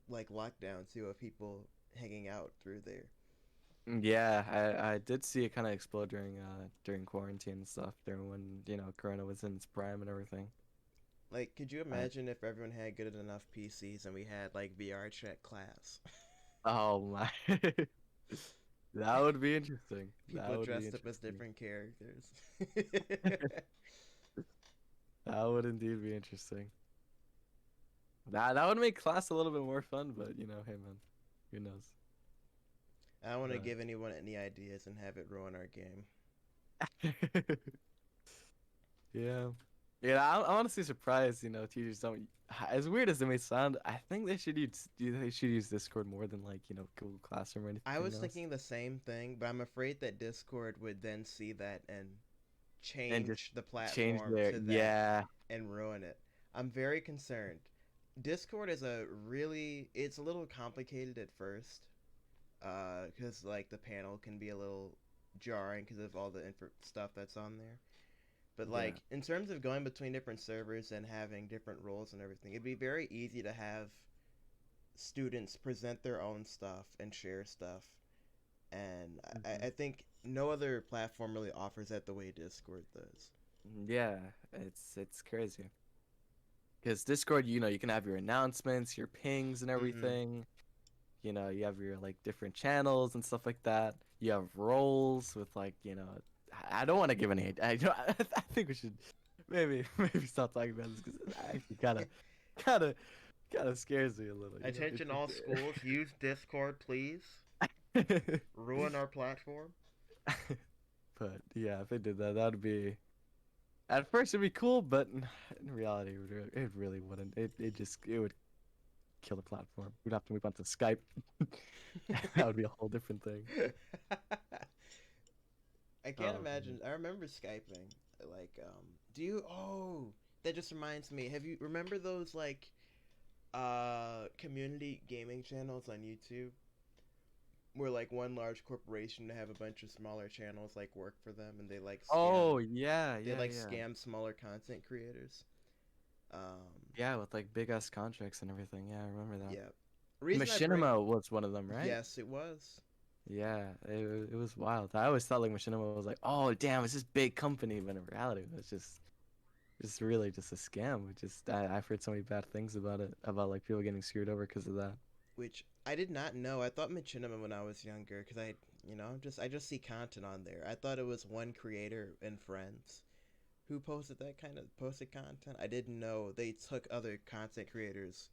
like lockdown too, of people hanging out through there. Yeah, I did see it kind of explode during quarantine and stuff, during when Corona was in its prime and everything. Like, could you I, imagine if everyone had good enough PCs and we had like VR chat class? oh my, that would be interesting. That People would be dressed up as interesting. different characters. That would indeed be interesting. That would make class a little bit more fun, but hey man, who knows? I don't want to But give anyone any ideas and have it ruin our game. yeah, yeah. I'm honestly surprised. Teachers don't. As weird as it may sound, I think they should use Discord more than like Google Classroom or I anything was else, thinking the same thing, but I'm afraid that Discord would then see that and and just change the change platform their to that yeah. and ruin it. I'm very concerned. Discord is it's a little complicated at first, because like the panel can be a little jarring because of all the stuff that's on there. But Yeah. like in terms of going between different servers and having different roles and everything, it'd be very easy to have students present their own stuff and share stuff. And I Hmm. think no other platform really offers that the way Discord does. Yeah, it's crazy. Because Discord, you can have your announcements, your pings and Mm-hmm. everything. You have your like different channels and stuff like that. You have roles with like, I don't want to give any. I think we should maybe stop talking about this because it actually kind of kind of scares me a little. Attention all schools, use Discord, please. It's Ruin our platform. but yeah, if they did that, that'd be at first it'd be cool, but in reality, it really wouldn't. It would kill the platform. We'd have to move on to Skype. That would be a whole different thing. I can't Oh man. imagine. I remember Skyping. Like, do you? Oh, that just reminds me. Have you remember those like community gaming channels on YouTube where like one large corporation to have a bunch of smaller channels like work for them and Oh yeah, they yeah, like yeah. scam smaller content creators. Yeah, with like big ass contracts and everything. Yeah, I remember that. Yeah. Reason I bring Machinima was one of them, right? Yes, it was. Yeah, it was wild. I always thought like Machinima was like, oh damn, it's this big company, but in reality, it was just really just a scam. I've heard so many bad things about it, about like people getting screwed over because of that. Which I did not know. I thought Machinima when I was younger because I just see content on there. I thought it was one creator and friends who posted content. I didn't know they took other content creators'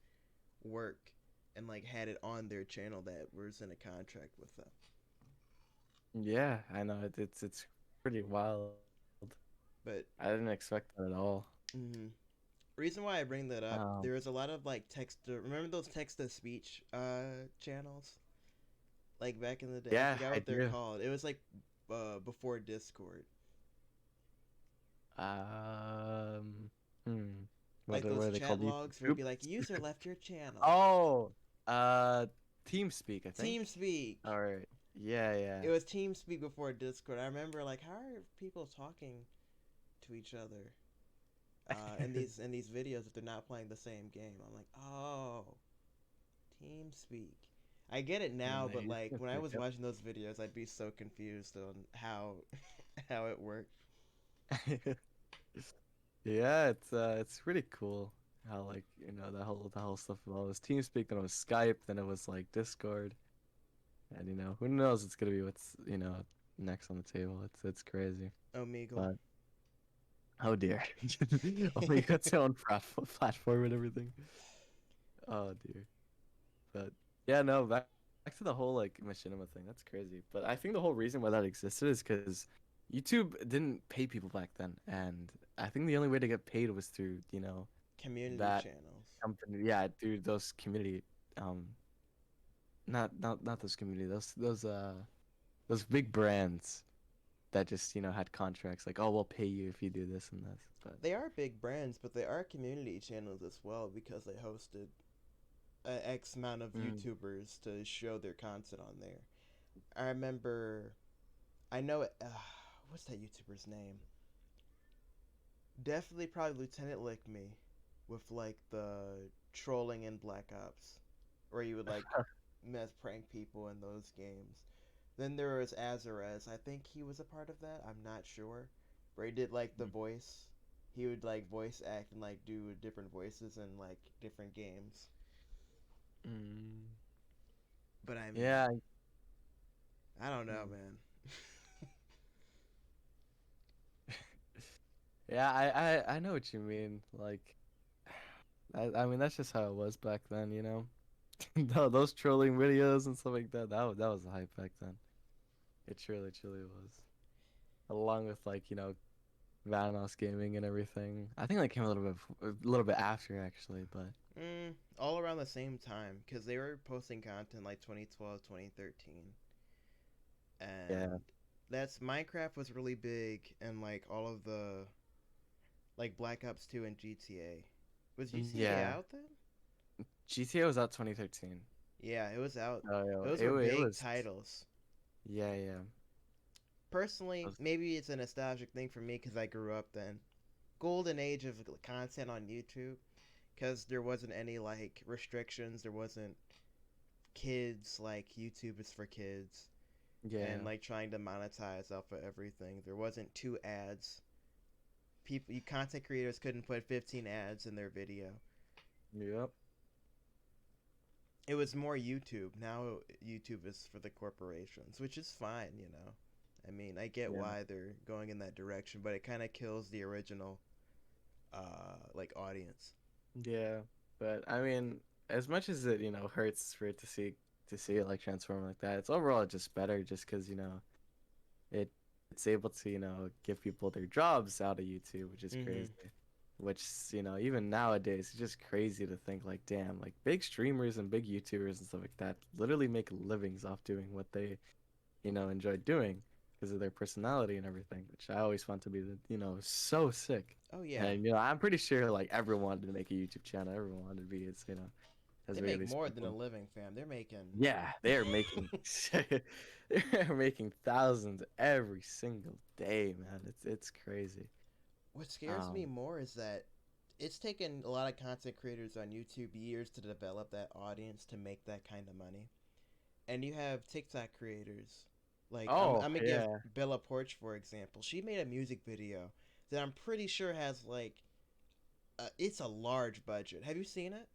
work and like had it on their channel that was in a contract with them. Yeah, I know it's pretty wild. But I didn't expect that at all. mm-hmm. Reason why I bring that up, Um, there was a lot of like remember those text to speech channels like back in the day. I yeah, forgot I what they're do. called. It was like before Discord. Um, hmm. Like What those are they chat called? YouTube logs where it'd group? be like user left your channel. Oh, TeamSpeak, I think. TeamSpeak. All right. Yeah, yeah. It was TeamSpeak before Discord. I remember like how are people talking to each other in these videos if they're not playing the same game? I'm like, oh, TeamSpeak. I get it And now, they but use like when I TeamSpeak. was watching those videos, I'd be so confused on how how it worked. Yep. Yeah, it's pretty cool how like the whole stuff. Well, it was TeamSpeak, then it was Skype, then it was like Discord, And who knows? It's gonna be what's next on the table. It's crazy. Omegle. But oh dear, oh, you got your own platform and everything. Oh dear. But yeah, no, back to the whole like machinima thing. That's crazy. But I think the whole reason why that existed is because YouTube didn't pay people back then, and I think the only way to get paid was through Community that channels. company. Yeah, through those community, um, not those community. Those big brands that just had contracts like, oh, we'll pay you if you do this and this. But They are big brands, but they are community channels as well because they hosted a X amount of mm, YouTubers to show their content on there. I remember, I know it. What's that YouTuber's name? Definitely, probably Lieutenant Lick Me, with like the trolling in Black Ops, where you would like mess prank people in those games. Then there was Azarez. I think he was a part of that. I'm not sure. Where he did like the voice. He would like voice act and like do different voices in like different games. mm, But I mean, yeah. I don't know, mm. man. Yeah, I know what you mean. Like, I mean that's just how it was back then. Those trolling videos and stuff like that. That was the hype back then. It truly was. Along with like Vanoss gaming and everything. I think that came a little bit after actually, but All around the same time because they were posting content like 2012, 2013, yeah, and that's Minecraft was really big and like all of the like Black Ops 2 and GTA. Was GTA yeah. out then? GTA was out 2013. Yeah, it was out. Oh, yeah, Those it were it big was. titles. Yeah, yeah. It Personally, was- maybe it's a nostalgic thing for me because I grew up then. Golden age of content on YouTube because there wasn't any like restrictions. There wasn't kids like YouTube is for kids and Yeah. like trying to monetize off of everything. There wasn't two ads. People, content creators couldn't put 15 ads in their video. Yep. It was more YouTube. Now YouTube is for the corporations, which is fine. I mean, I get Yeah. why they're going in that direction, but it kind of kills the original like audience. Yeah. But I mean, as much as it hurts for it to see it like transform like that, it's overall just better just because it it's able to give people their jobs out of YouTube, which is Mm-hmm. crazy. Which even nowadays it's just crazy to think like, damn, like big streamers and big YouTubers and stuff like that literally make livings off doing what they enjoy doing because of their personality and everything, which I always found to be so sick. Oh yeah, And I'm pretty sure like everyone wanted to make a YouTube channel. Everyone wanted to be as they big as make these more than a people. living, fam. They're making. Yeah, they are making they're making thousands every single day, man. It's crazy. What scares me Um, more is that it's taken a lot of content creators on YouTube years to develop that audience to make that kind of money. And you have TikTok creators. Like oh I'm gonna give yeah. Bella Porch for example. She made a music video that I'm pretty sure has like it's a large budget. Have you seen it?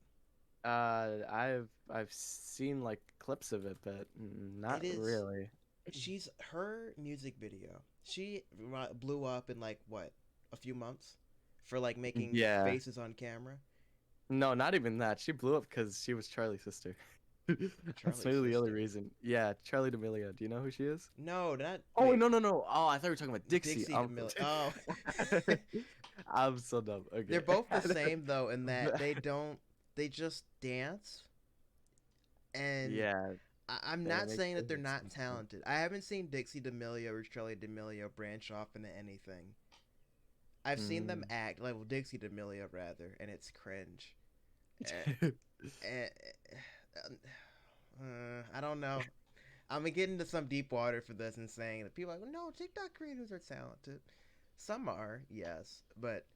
I've seen like clips of it, but It not is. really. She's her music video. She blew up in like what a few months for like making Yeah. faces on camera. No, not even that. She blew up because she was Charlie's sister. That's Charlie's maybe the only sister. reason. Yeah, Charlie D'Amelio. Do you know who she is? No, not Oh, wait. no, no, no. Oh, I thought we were talking about Dixie. Dixie D'Amelio. Oh, I'm so dumb. they're Okay. both the same though in that they don't. They just dance, and Yeah, I'm they not make saying that they're physics not and stuff. talented. I haven't seen Dixie D'Amelio or Charlie D'Amelio branch off into anything. I've seen them Mm. act like well, Dixie D'Amelio rather, and it's cringe. Uh, I don't know. I'm gonna get into some deep water for this and saying that people are like, no, TikTok creators are talented. Some are, yes, but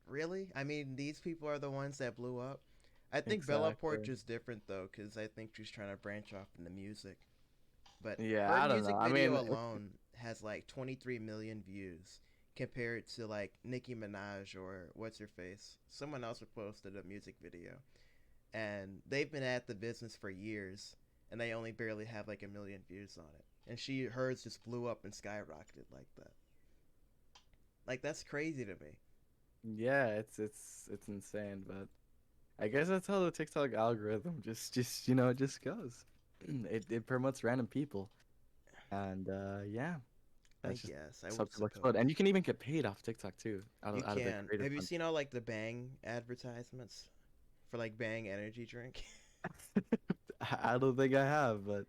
really, I mean, these people are the ones that blew up. I think Bella Porch Exactly. is different though, because I think she's trying to branch off into music. But Yeah, her I don't know. music I video mean, alone has like 23 million views compared to like Nicki Minaj or what's her face. Someone else posted a music video, and they've been at the business for years. and they only barely have like 1 million views on it. And hers just blew up and skyrocketed like that. Like that's crazy to me. Yeah, it's insane, but I guess that's how the TikTok algorithm just it just goes. It promotes random people, and yeah, I that's just guess I how would people explode. suppose And you can even get paid off TikTok too, you out of the can. creator Have you fund. seen all like the Bang advertisements for like Bang energy drink? I don't think I have, but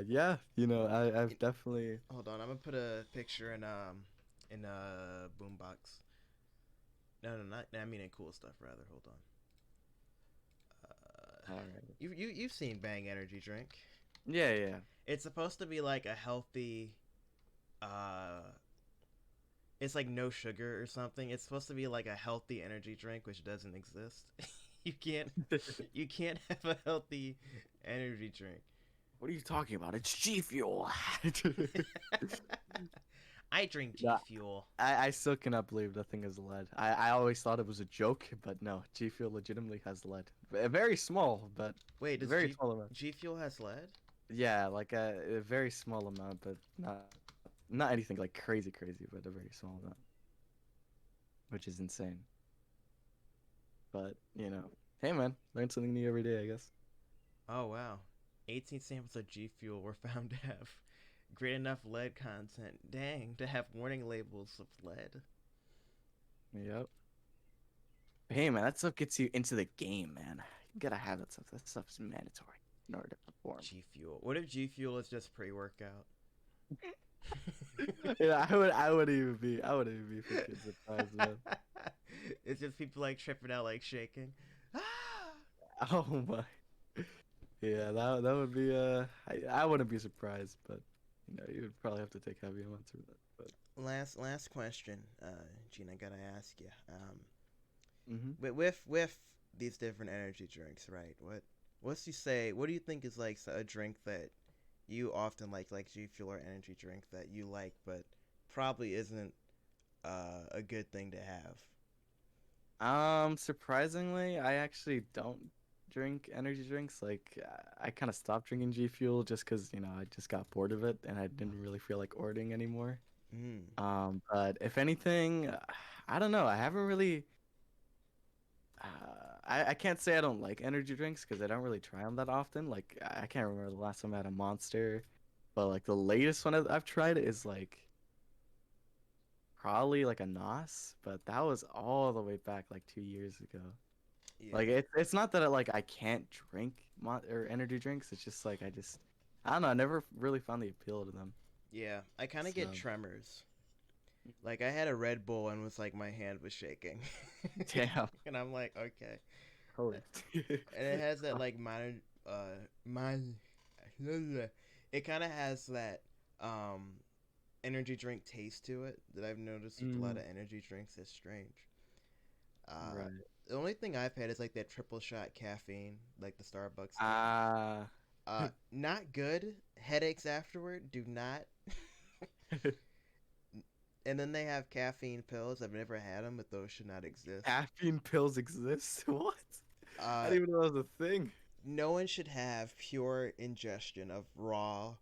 yeah, I've definitely. Hold on, I'm gonna put a picture in boombox. No, no, not. I mean, in cool stuff rather. Hold on. All right. You've seen Bang energy drink. Yeah, yeah. It's supposed to be like a healthy. Uh, it's like no sugar or something. It's supposed to be like a healthy energy drink, which doesn't exist. you can't you can't have a healthy energy drink. What are you talking about? It's G Fuel. I drink G Nah, Fuel. I still cannot believe that thing is lead. I always thought it was a joke, but no, G Fuel legitimately has lead. Very small, but Wait, does very small amount. G Fuel has lead? Yeah, like a very small amount, but not anything like crazy crazy, but a very small amount, which is insane. But hey man, learn something new every day, I guess. Oh wow. 18 samples of G Fuel were found to have great enough lead content. Dang, to have warning labels of lead. Yep. Hey man, that stuff gets you into the game, man. You gotta have that stuff. That stuff's mandatory in order to perform. G Fuel. What if G Fuel is just pre workout? Yeah, I wouldn't even be freaking surprised, man. It's just people like tripping out, like shaking. Ah! Oh my. Yeah, that would be I wouldn't be surprised, but you would probably have to take heavy amounts of that. But Last question, Gene. I gotta ask you. hmm With these different energy drinks, right? What's you say? What do you think is like a drink that you often like G Fuel or energy drink that you like, but probably isn't a good thing to have? Surprisingly, I actually don't drink energy drinks. Like I kind of stopped drinking G Fuel just because I just got bored of it and I didn't really feel like ordering anymore. Mm. But if anything, I don't know. I haven't really. I can't say I don't like energy drinks because I don't really try them that often. Like I can't remember the last time I had a Monster, but like the latest one I've tried is like probably like a Nos, but that was all the way back like 2 years ago. Like Yeah. it's not that I can't drink or energy drinks. It's just like I don't know. I never really found the appeal to them. Yeah. I kind of get So tremors. Like I had a Red Bull and was like my hand was shaking, damn, and I'm like, okay. holy. And it has that like minor, min it kind of has that um energy drink taste to it that I've noticed with a lot Mm, of energy drinks. It's strange. Uh, right. the only thing I've had is like that triple shot caffeine, like the Starbucks stuff. Ah. Not good. Headaches afterward. Do not. And then they have caffeine pills. I've never had them, but those should not exist. Caffeine pills exist? What? I Uh, didn't even know that was a thing. no one should have pure ingestion of raw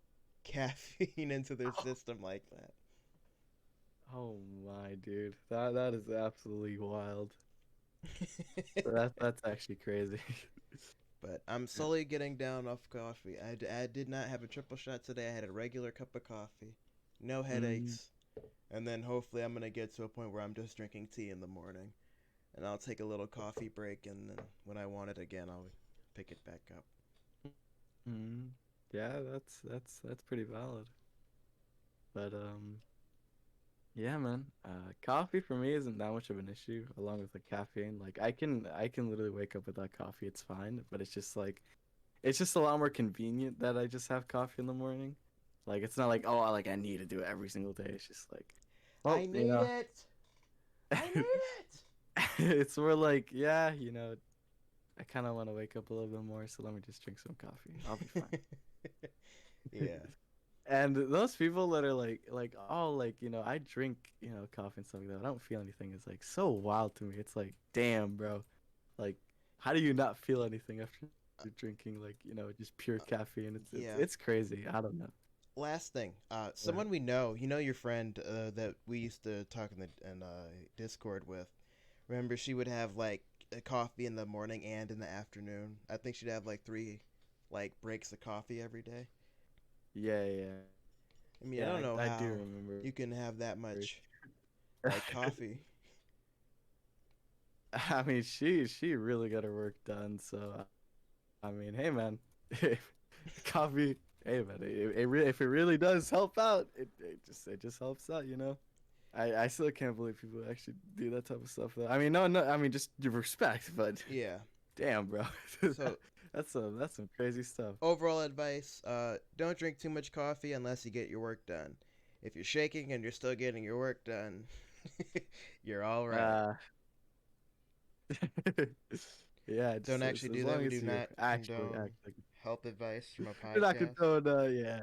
caffeine into their system like that. Oh my dude. That is absolutely wild. That's actually crazy. But I'm slowly getting down off coffee. I did not have a triple shot today. I had a regular cup of coffee, no Mm, headaches, and then hopefully I'm gonna get to a point where I'm just drinking tea in the morning, and I'll take a little coffee break, and then when I want it again, I'll pick it back up. mm. Yeah, that's pretty valid. But yeah, man. Coffee for me isn't that much of an issue, along with the caffeine. Like I can literally wake up without coffee, it's fine. But it's just a lot more convenient that I just have coffee in the morning. Like it's not like I need to do it every single day. It's just like, I well, need it. I need it. it's more like yeah, I kind of want to wake up a little bit more, so let me just drink some coffee. I'll be fine. Yeah. And those people that are like, oh, like, I drink, coffee and stuff like that. I don't feel anything. It's like so wild to me. It's like, damn, bro. Like, how do you not feel anything after? drinking like just pure caffeine. It's it's Yeah. it's crazy. I don't know. Last thing, Yeah. someone we know, your friend that we used to talk in Discord with. Remember, she would have like a coffee in the morning and in the afternoon. I think she'd have like three, like breaks of coffee every day. Yeah, yeah, I mean, I yeah. don't know I do how remember. you can have that much like coffee. I mean, she really got her work done. So I mean, hey man, coffee. Hey man, if it really does help out, it just helps out. I still can't believe people actually do that type of stuff. Though. I mean, no. I mean, just your respect, but Yeah. damn, bro, So that's some crazy stuff. overall advice: don't drink too much coffee unless you get your work done. If you're shaking and you're still getting your work done, you're all right. Uh, yeah, Don't just actually as do that. long We as do you're not actually condone acting. health advice from a You're not podcast. condone. Yeah,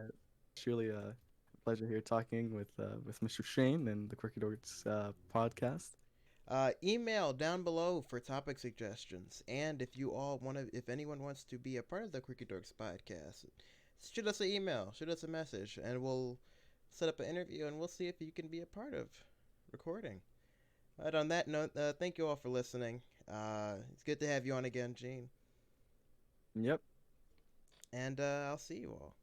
it's really a pleasure here talking with Mr. Shane and the Quirky Dorks podcast. Email down below for topic suggestions, and if anyone wants to be a part of the Quickie Dorks podcast, shoot us an email, shoot us a message, and we'll set up an interview, and we'll see if you can be a part of recording. But on that note, thank you all for listening. It's good to have you on again, Gene, Yep. and I'll see you all.